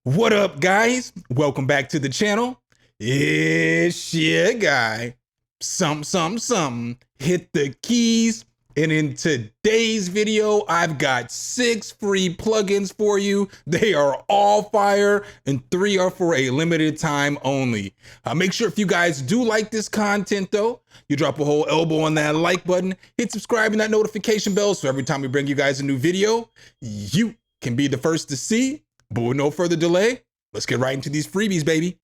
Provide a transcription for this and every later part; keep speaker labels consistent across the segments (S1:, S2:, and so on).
S1: What up, guys? Welcome back to the channel. It's your guy, Something. Hit the keys. And in today's video, I've got 6 free plugins for you. They are all fire and 3 are for a limited time only. Make sure if you guys do like this content though, you drop a whole elbow on that like button, hit subscribe and that notification bell so every time we bring you guys a new video, you can be the first to see. But with no further delay, let's get right into these freebies, baby.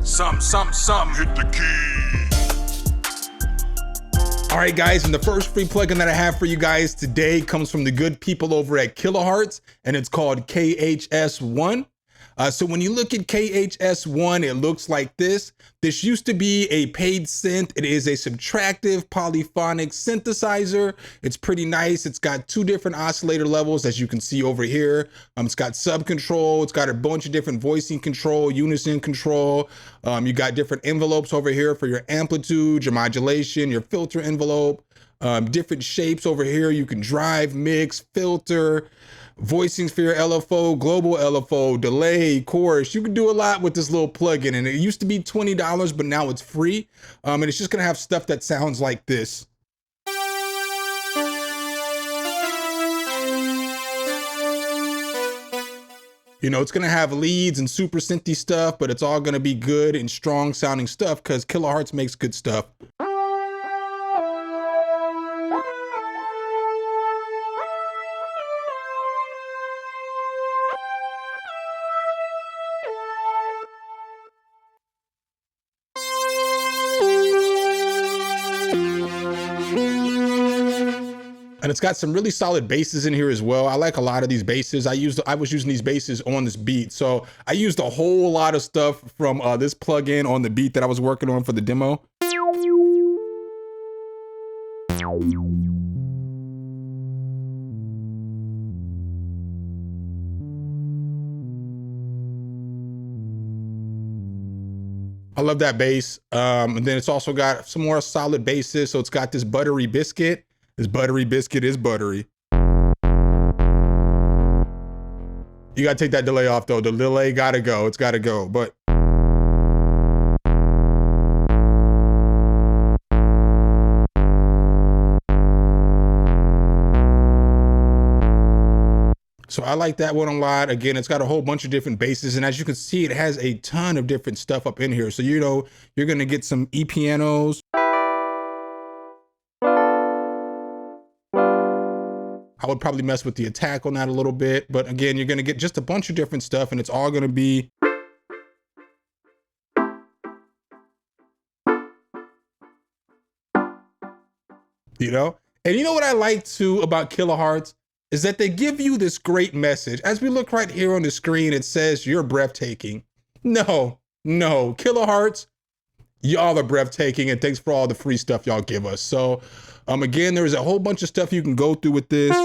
S1: Some, hit the key. All right, guys, and the first free plugin that I have for you guys today comes from the good people over at Kilohertz, and it's called KS1. So when you look at KS1, it looks like this. This used to be a paid synth. It is a subtractive polyphonic synthesizer. It's pretty nice. It's got 2 different oscillator levels, as you can see over here. It's got sub control. It's got a bunch of different voicing control, unison control. You got different envelopes over here for your amplitude, your modulation, your filter envelope, different shapes over here. You can drive, mix, filter, voicing sphere, LFO, global LFO, delay, chorus. You can do a lot with this little plugin, and it used to be $20, but now it's free. And it's just gonna have stuff that sounds like this. You know, it's gonna have leads and super synthy stuff, but it's all gonna be good and strong sounding stuff because Kilohertz makes good stuff. And it's got some really solid basses in here as well. I like a lot of these basses. I was using these basses on this beat. So I used a whole lot of stuff from this plugin on the beat that I was working on for the demo. I love that bass. And then it's also got some more solid basses. So it's got this buttery biscuit. This buttery biscuit is buttery. You gotta take that delay off though. The delay gotta go, it's gotta go, but. So I like that one a lot. Again, it's got a whole bunch of different basses, and as you can see, it has a ton of different stuff up in here. So, you know, you're gonna get some E-pianos. I would probably mess with the attack on that a little bit, but again, you're gonna get just a bunch of different stuff and it's all gonna be you know? And you know what I like too about Kilohertz is that they give you this great message. As we look right here on the screen, it says you're breathtaking. No, Kilohertz, y'all are breathtaking, and thanks for all the free stuff y'all give us. So again, there's a whole bunch of stuff you can go through with this.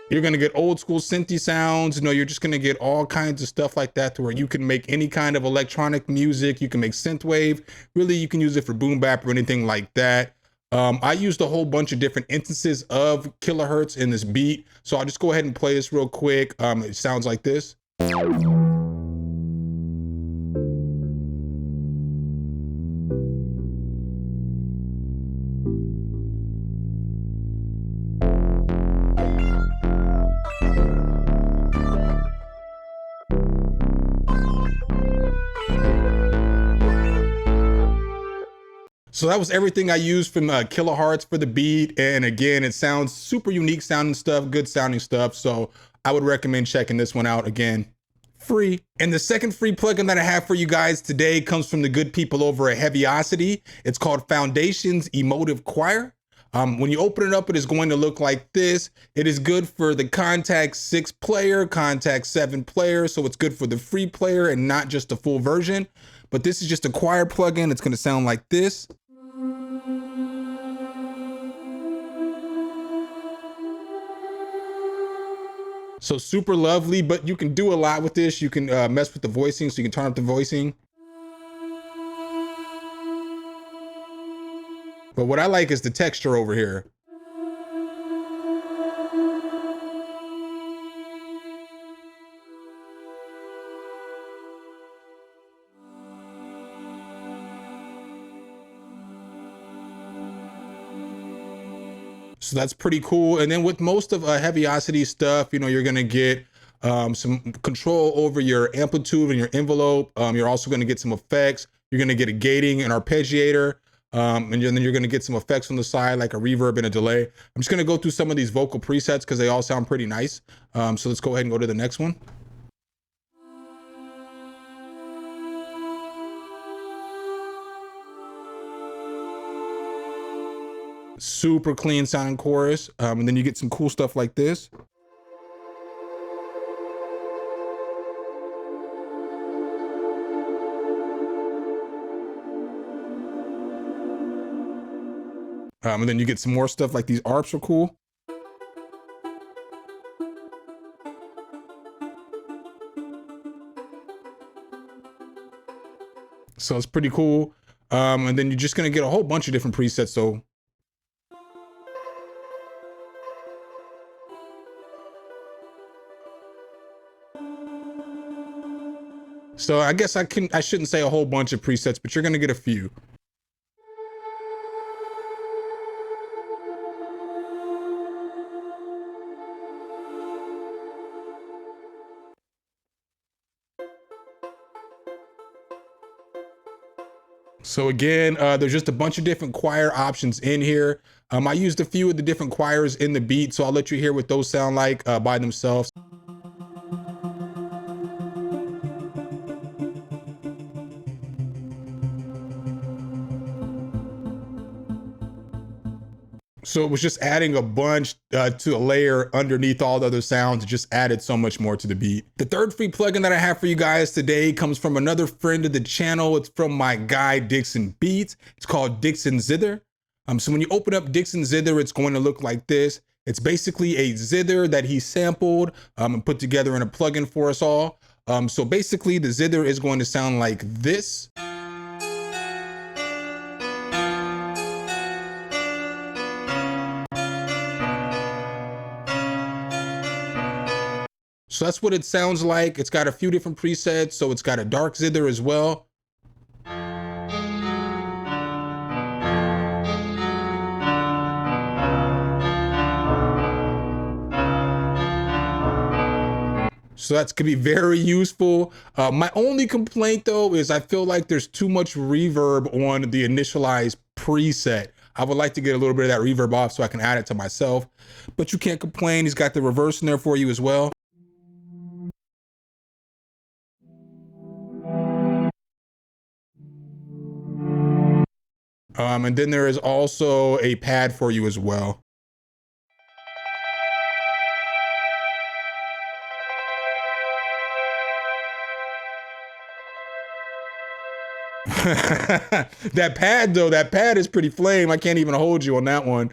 S1: You're gonna get old school synthy sounds. You know, you're just gonna get all kinds of stuff like that to where you can make any kind of electronic music. You can make synthwave. Really, you can use it for boom bap or anything like that. I used a whole bunch of different instances of Kilohertz in this beat. So I'll just go ahead and play this real quick. It sounds like this. So that was everything I used from Kilohertz for the beat. And again, it sounds super unique sounding stuff, good sounding stuff. So I would recommend checking this one out. Again, free. And the second free plugin that I have for you guys today comes from the good people over at Heavyocity. It's called Foundations Emotive Choir. When you open it up, it is going to look like this. It is good for the Contact 6 player, Contact 7 player. So it's good for the free player and not just the full version. But this is just a choir plugin. It's going to sound like this. So super lovely, but you can do a lot with this. You can mess with the voicing, so you can turn up the voicing. But what I like is the texture over here. So that's pretty cool. And then with most of Heaviosity stuff, you know, you're gonna get some control over your amplitude and your envelope. You're also gonna get some effects. You're gonna get a gating and arpeggiator. And then you're gonna get some effects on the side, like a reverb and a delay. I'm just gonna go through some of these vocal presets because they all sound pretty nice. So let's go ahead and go to the next one. Super clean sounding chorus. And then you get some cool stuff like this. And then you get some more stuff like these arps are cool. So it's pretty cool. And then you're just gonna get a whole bunch of different presets. So I guess I shouldn't say a whole bunch of presets, but you're gonna get a few. So again, there's just a bunch of different choir options in here. I used a few of the different choirs in the beat, so I'll let you hear what those sound like by themselves. So it was just adding a bunch to a layer underneath all the other sounds. It just added so much more to the beat. The third free plugin that I have for you guys today comes from another friend of the channel. It's from my guy, Dixon Beats. It's called Dixon Zither. So when you open up Dixon Zither, it's going to look like this. It's basically a zither that he sampled and put together in a plugin for us all. So basically the zither is going to sound like this. So that's what it sounds like. It's got a few different presets. So it's got a dark zither as well. So that's gonna be very useful. My only complaint though is I feel like there's too much reverb on the initialized preset. I would like to get a little bit of that reverb off so I can add it to myself, but you can't complain. He's got the reverse in there for you as well. And then there is also a pad for you as well. That pad is pretty flame. I can't even hold you on that one.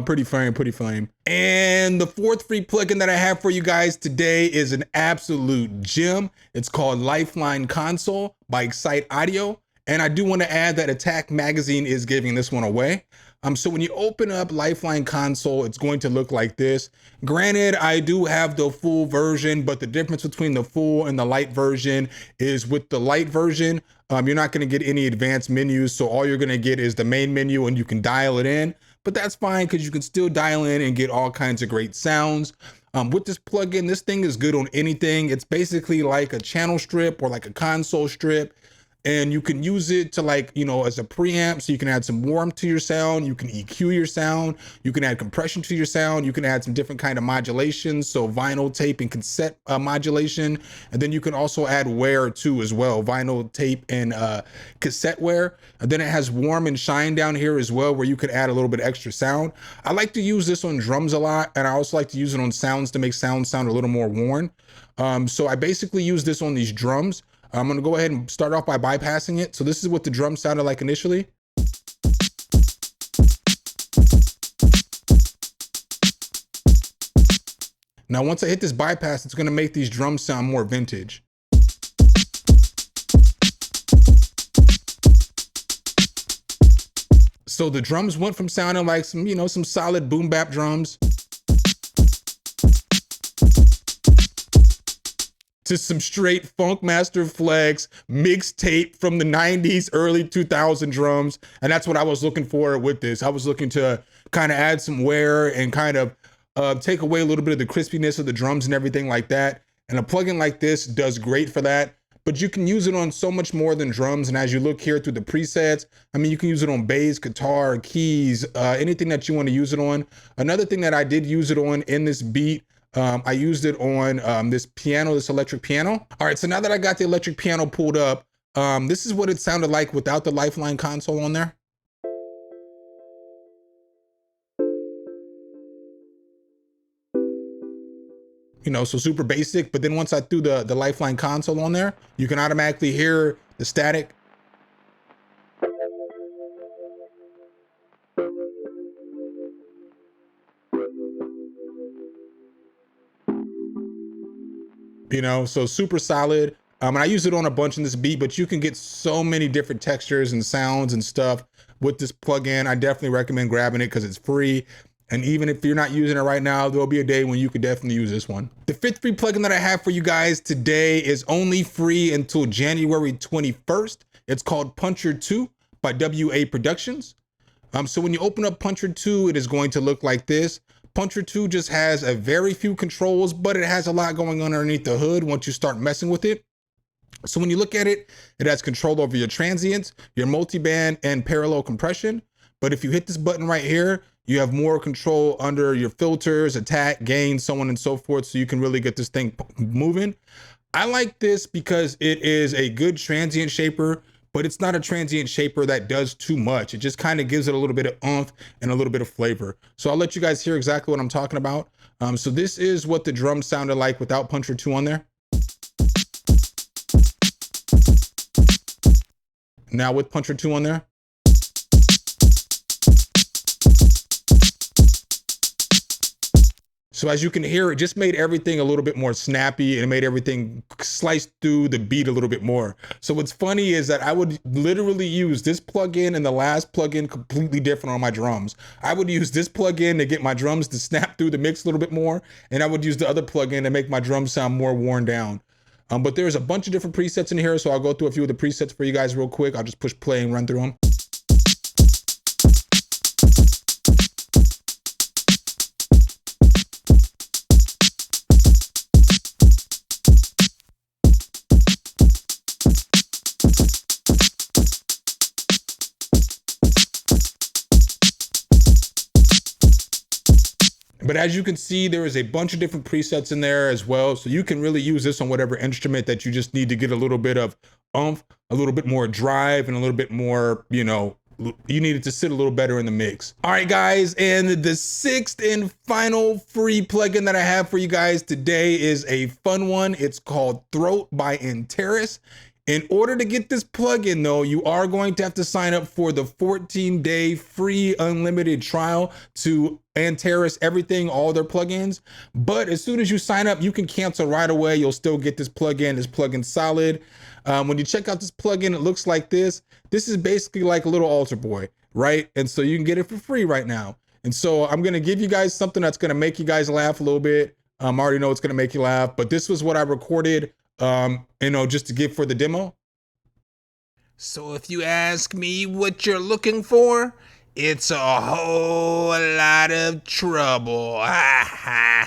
S1: Pretty flame. And the fourth free plugin that I have for you guys today is an absolute gem. It's called Lifeline Console by Excite Audio. And I do want to add that Attack Magazine is giving this one away. So when you open up Lifeline Console, it's going to look like this. Granted, I do have the full version, but the difference between the full and the light version is with the light version, you're not going to get any advanced menus. So all you're going to get is the main menu and you can dial it in, but that's fine because you can still dial in and get all kinds of great sounds. With this plugin, this thing is good on anything. It's basically like a channel strip or like a console strip. And you can use it to, like, you know, as a preamp, so you can add some warmth to your sound, you can EQ your sound, you can add compression to your sound, you can add some different kind of modulations, so vinyl, tape, and cassette modulation. And then you can also add wear too as well, vinyl, tape, and cassette wear. And then it has warm and shine down here as well, where you could add a little bit extra sound. I like to use this on drums a lot, and I also like to use it on sounds to make sound sound a little more worn. So I basically use this on these drums. I'm gonna go ahead and start off by bypassing it. So this is what the drum sounded like initially. Now, once I hit this bypass, it's gonna make these drums sound more vintage. So the drums went from sounding like some, you know, some solid boom bap drums to some straight Funk Master Flex mixtape from the 90s, early 2000 drums. And that's what I was looking for with this. I was looking to kind of add some wear and kind of take away a little bit of the crispiness of the drums and everything like that. And a plugin like this does great for that. But you can use it on so much more than drums. And as you look here through the presets, I mean, you can use it on bass, guitar, keys, anything that you want to use it on. Another thing that I did use it on in this beat, I used it on this piano, this electric piano. All right, so now that I got the electric piano pulled up, this is what it sounded like without the Lifeline console on there. You know, so super basic, but then once I threw the Lifeline console on there, you can automatically hear the static. You know, so super solid. And I use it on a bunch in this beat, but you can get so many different textures and sounds and stuff with this plugin. I definitely recommend grabbing it because it's free. And even if you're not using it right now, there'll be a day when you could definitely use this one. The fifth free plugin that I have for you guys today is only free until January 21st. It's called Puncher 2 by WA Productions. So when you open up Puncher 2, it is going to look like this. Puncher 2 just has a very few controls, but it has a lot going on underneath the hood once you start messing with it. So when you look at it, it has control over your transients, your multiband, and parallel compression. But if you hit this button right here, you have more control under your filters, attack, gain, so on and so forth, so you can really get this thing moving. I like this because it is a good transient shaper, but it's not a transient shaper that does too much. It just kind of gives it a little bit of oomph and a little bit of flavor. So I'll let you guys hear exactly what I'm talking about. So this is what the drum sounded like without Puncher 2 on there. Now with Puncher 2 on there. So as you can hear, it just made everything a little bit more snappy and it made everything slice through the beat a little bit more. So what's funny is that I would literally use this plugin and the last plugin completely different on my drums. I would use this plugin to get my drums to snap through the mix a little bit more, and I would use the other plugin to make my drums sound more worn down. But there's a bunch of different presets in here, so I'll go through a few of the presets for you guys real quick. I'll just push play and run through them. But as you can see, there is a bunch of different presets in there as well. So you can really use this on whatever instrument that you just need to get a little bit of oomph, a little bit more drive, and a little bit more, you know, you need it to sit a little better in the mix. All right, guys, and the sixth and final free plugin that I have for you guys today is a fun one. It's called Throat by Antares. In order to get this plugin though, you are going to have to sign up for the 14-day free unlimited trial to Antares everything, all their plugins. But as soon as you sign up, you can cancel right away. You'll still get this plugin. This plugin's solid. When you check out this plugin, it looks like this. This is basically like a little altar boy, right? And so you can get it for free right now. And so I'm gonna give you guys something that's gonna make you guys laugh a little bit. I already know it's gonna make you laugh, but this was what I recorded, you know, just to give for the demo.
S2: So if you ask me what you're looking for, it's a whole lot of trouble.
S1: I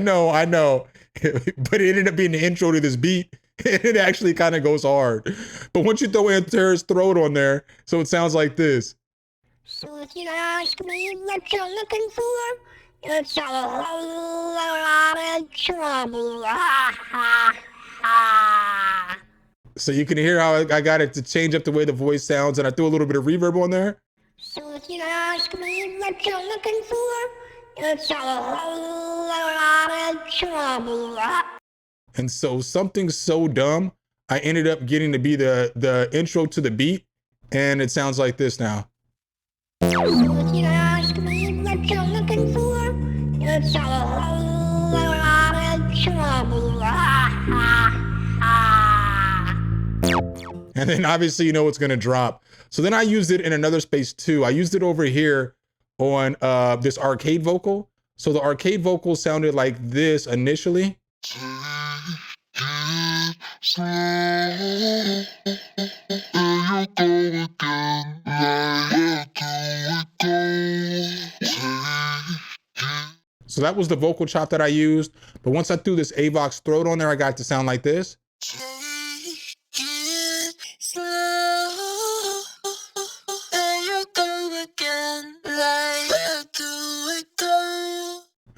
S1: know. But it ended up being the intro to this beat. It actually kind of goes hard. But once you throw Antares' Throat on there, so it sounds like this.
S3: So if you ask me what you're looking for, it's a whole lot of trouble.
S1: So you can hear how I got it to change up the way the voice sounds, and I threw a little bit of reverb on there.
S3: So if you ask me what you're looking for, it's a whole lot of trouble.
S1: And so something so dumb, I ended up getting to be the intro to the beat, and it sounds like this now.
S3: So if you ask me what you're looking for, it's a whole lot of trouble.
S1: And then obviously you know it's gonna drop. So then I used it in another space too. I used it over here on this arcade vocal. So the arcade vocal sounded like this initially. So that was the vocal chop that I used. But once I threw this Avox throat on there, I got it to sound like this.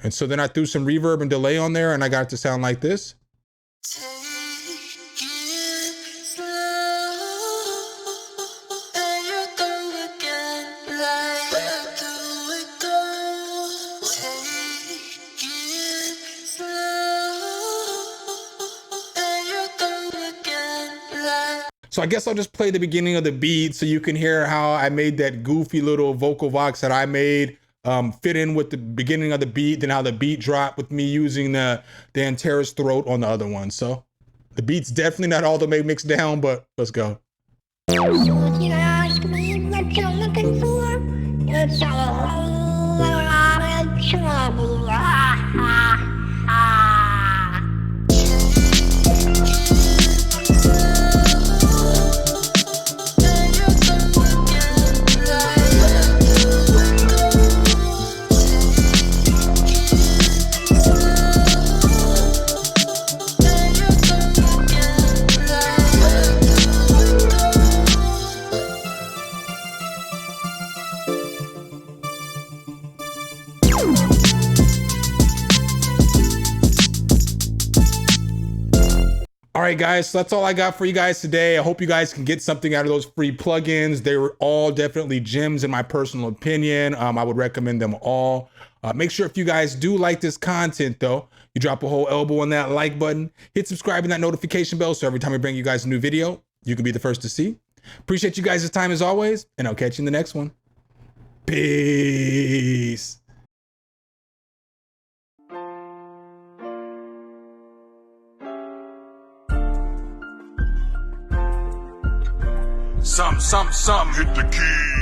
S1: And so then I threw some reverb and delay on there and I got it to sound like this. So I guess I'll just play the beginning of the beat so you can hear how I made that goofy little vocal box that I made fit in with the beginning of the beat, then how the beat dropped with me using the Antares throat on the other one. So the beat's definitely not all the way mixed down, but let's go.
S3: So if you ask me what you're looking for, it's a whole lot of trouble.
S1: All right, guys, so that's all I got for you guys today. I hope you guys can get something out of those free plugins. They were all definitely gems in my personal opinion. I would recommend them all. Make sure if you guys do like this content though, you drop a whole elbow on that like button, hit subscribe and that notification bell so every time we bring you guys a new video, you can be the first to see. Appreciate you guys' time as always, and I'll catch you in the next one. Peace.
S2: Some, hit the key.